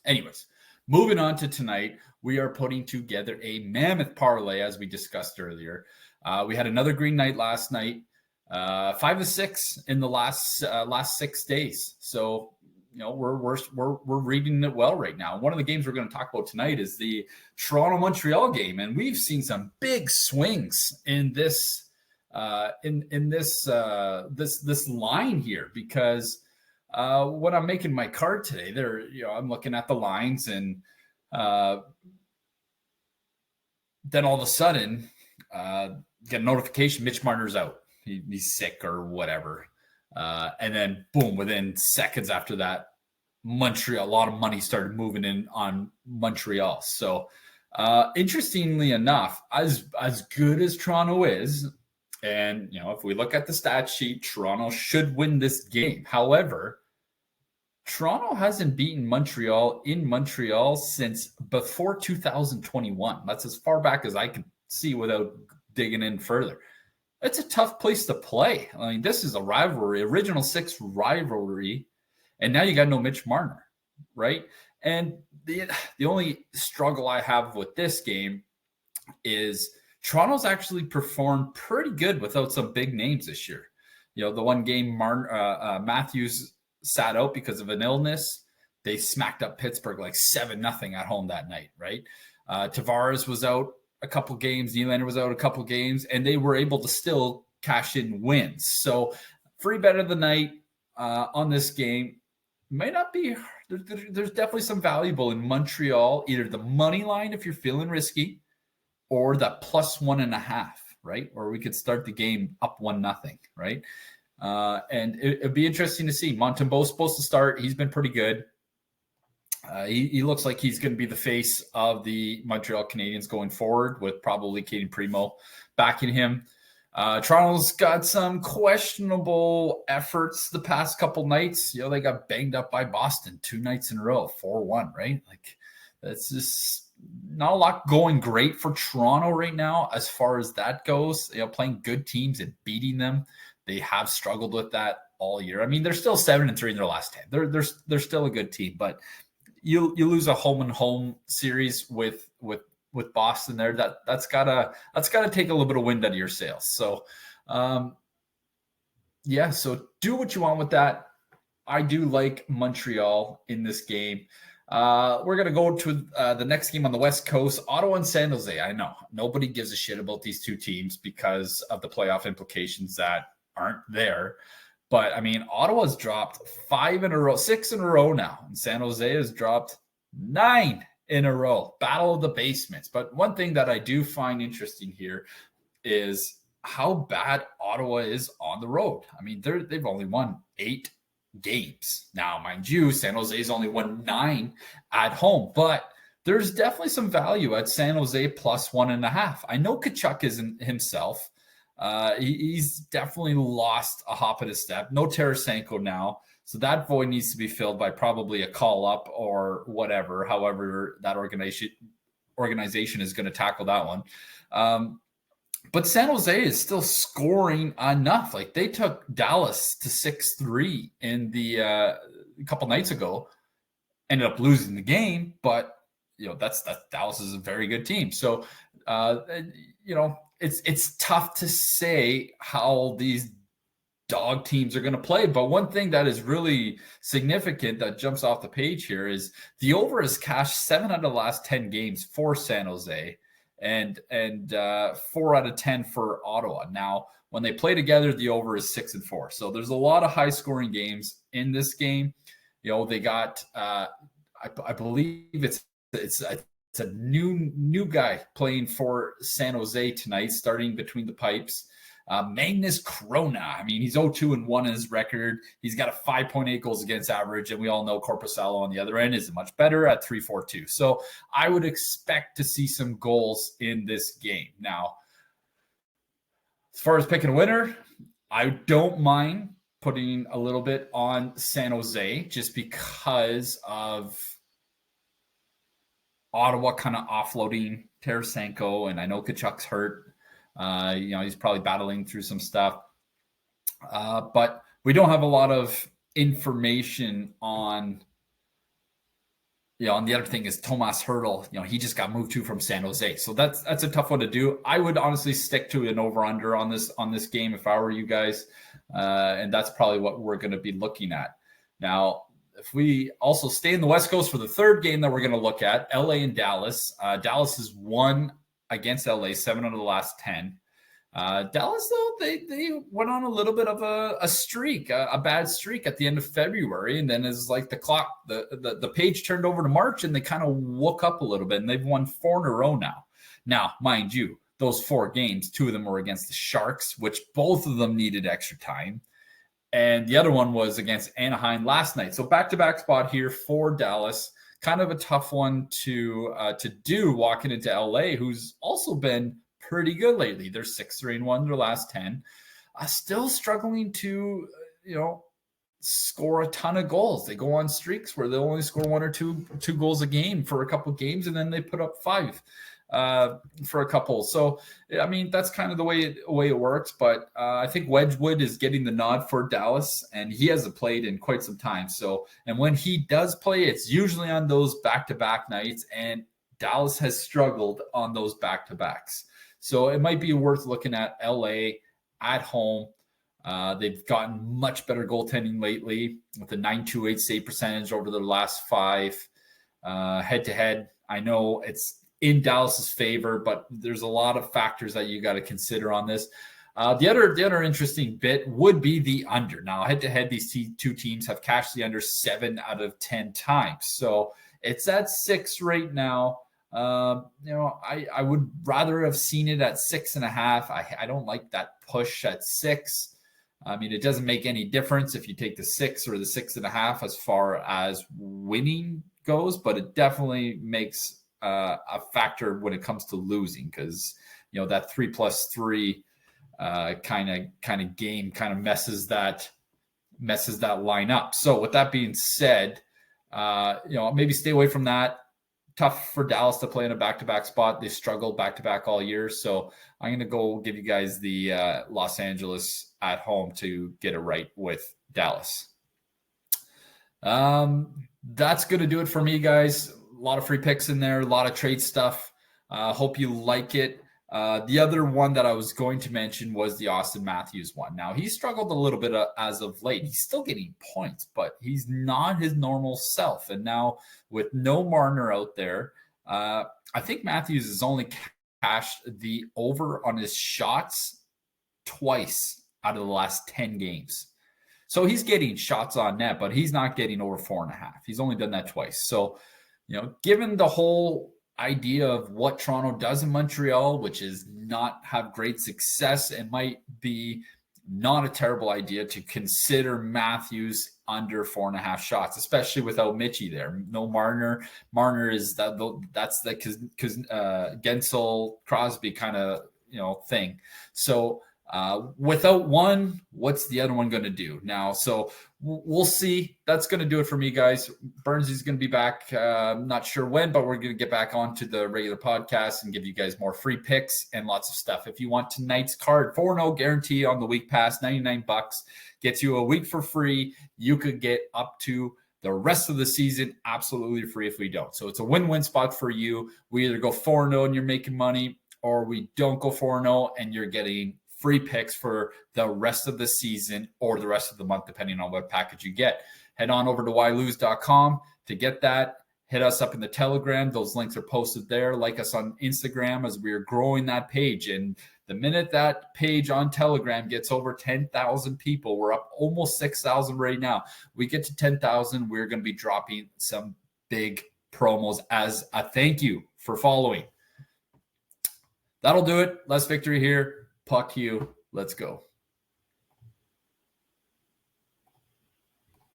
Anyways, moving on to tonight, we are putting together a mammoth parlay, as we discussed earlier. We had another green night last night, 5-6 in the last 6 days. So we're reading it well right now. One of the games we're going to talk about tonight is the Toronto Montreal game, and we've seen some big swings in this this line here because when I'm making my card today, I'm looking at the lines and then all of a sudden get a notification Mitch Marner's out. He's sick or whatever. And then boom, within seconds after that, Montreal, a lot of money started moving in on Montreal. So interestingly enough, as good as Toronto is, and if we look at the stat sheet, Toronto should win this game. However, Toronto hasn't beaten Montreal in Montreal since before 2021. That's as far back as I can see without digging in further. It's a tough place to play. I mean, this is a rivalry, original six rivalry, and now you got no Mitch Marner, right? And the only struggle I have with this game is Toronto's actually performed pretty good without some big names this year. The one game Matthews sat out because of an illness. They smacked up Pittsburgh like 7-0 at home that night, right? Tavares was out a couple games. Nylander was out a couple games, and they were able to still cash in wins. So free bet of the night on this game might not be. There's definitely some valuable in Montreal, either the money line if you're feeling risky, or the +1.5, right? Or we could start the game up 1-0, right? And it'd be interesting to see. Montembeau's supposed to start. He's been pretty good. He looks like he's going to be the face of the Montreal Canadiens going forward, with probably Kaden Primo backing him. Toronto's got some questionable efforts the past couple nights. They got banged up by Boston 2 nights in a row, 4-1, right? Like, that's just not a lot going great for Toronto right now as far as that goes. Playing good teams and beating them. They have struggled with that all year. I mean, they're still 7-3 in their last 10. They're still a good team, but you lose a home and home series with Boston there. That's gotta take a little bit of wind out of your sails. So so do what you want with that. I do like Montreal in this game. We're going to go to the next game on the West Coast, Ottawa and San Jose. I know nobody gives a shit about these two teams because of the playoff implications that aren't there. But, I mean, Ottawa's dropped 6 in a row now. And San Jose has dropped 9 in a row. Battle of the basements. But one thing that I do find interesting here is how bad Ottawa is on the road. I mean, they've only won 8 games. Now, mind you, San Jose's only won 9 at home, but there's definitely some value at San Jose +1.5. I know Tkachuk isn't himself. He's definitely lost a hop and a step. No Tarasenko now. So that void needs to be filled by probably a call up or whatever, however that organization is going to tackle that one. But San Jose is still scoring enough. Like, they took Dallas to 6-3 in the a couple nights ago. Ended up losing the game, but that's Dallas is a very good team. So it's tough to say how these dog teams are going to play. But one thing that is really significant that jumps off the page here is the over has cashed 7 out of the last 10 games for San Jose. And 4 out of 10 for Ottawa. Now, when they play together, the over is 6-4. So there's a lot of high scoring games in this game. They got I believe it's a new guy playing for San Jose tonight, starting between the pipes. Magnus Krona. I mean, he's 0-2-1 in his record. He's got a 5.8 goals against average, and we all know Korpisalo on the other end is much better at 3.42. So I would expect to see some goals in this game. Now, as far as picking a winner, I don't mind putting a little bit on San Jose just because of Ottawa kind of offloading Tarasenko, and I know Tkachuk's hurt. He's probably battling through some stuff. But we don't have a lot of information on And the other thing is Tomas Hertl, he just got moved to from San Jose. So that's a tough one to do. I would honestly stick to an over-under on this game if I were you guys. And that's probably what we're going to be looking at. Now, if we also stay in the West Coast for the third game that we're going to look at, LA and Dallas. Dallas has won against LA 7 out of the last 10. Dallas, though, they went on a little bit of a streak, a bad streak at the end of February. And then as like the page turned over to March, and they kind of woke up a little bit, and they've won 4 in a row now. Now, mind you, those 4 games, 2 of them were against the Sharks, which both of them needed extra time. And the other one was against Anaheim last night. So back-to-back spot here for Dallas. Kind of a tough one to do walking into LA, who's also been pretty good lately. They're 6-3-1 their last 10. Still struggling to, score a ton of goals. They go on streaks where they'll only score 1 or 2 goals a game for a couple of games, and then they put up 5 for a couple. So, I mean, that's kind of the way it works. But I think Wedgwood is getting the nod for Dallas, and he hasn't played in quite some time. So, and when he does play, it's usually on those back-to-back nights, and Dallas has struggled on those back-to-backs. So it might be worth looking at LA at home. They've gotten much better goaltending lately with a .928 save percentage over their last 5 head-to-head. I know it's in Dallas's favor, but there's a lot of factors that you got to consider on this. The other interesting bit would be the under. Now, head-to-head, these two teams have cashed the under 7 out of 10 times. So it's at 6 right now. I would rather have seen it at 6.5. I don't like that push at 6. I mean, it doesn't make any difference if you take the 6 or the 6.5 as far as winning goes, but it definitely makes a factor when it comes to losing, because that 3+3 kind of game kind of messes that line up. So with that being said, maybe stay away from that. Tough for Dallas to play in a back-to-back spot. They struggled back-to-back all year. So I'm going to go give you guys the Los Angeles at home to get it right with Dallas. That's going to do it for me, guys. A lot of free picks in there, a lot of trade stuff. Hope you like it. The other one that I was going to mention was the Austin Matthews one. Now, he struggled a little bit as of late. He's still getting points, but he's not his normal self. And now with no Marner out there, I think Matthews has only cashed the over on his shots twice out of the last 10 games. So he's getting shots on net, but he's not getting over 4.5. He's only done that twice. So, given the whole idea of what Toronto does in Montreal, which is not have great success, it might be not a terrible idea to consider Matthews under 4.5 shots, especially without Mitchie there. No Marner. Marner is that's the Gensel Crosby kind of thing. So without one, what's the other one going to do now? So we'll see. That's going to do it for me, guys. Burnsy's going to be back. Not sure when, but we're going to get back onto the regular podcast and give you guys more free picks and lots of stuff. If you want tonight's card, 4-0 guarantee on the week pass, $99, gets you a week for free. You could get up to the rest of the season absolutely free if we don't. So it's a win-win spot for you. We either go 4-0 and you're making money, or we don't go 4-0 and you're getting free picks for the rest of the season or the rest of the month, depending on what package you get. Head on over to whylose.com to get that. Hit us up in the Telegram. Those links are posted there. Like us on Instagram as we are growing that page. And the minute that page on Telegram gets over 10,000 people, we're up almost 6,000 right now. We get to 10,000, we're going to be dropping some big promos as a thank you for following. That'll do it. Less victory here. Puck you. Let's go.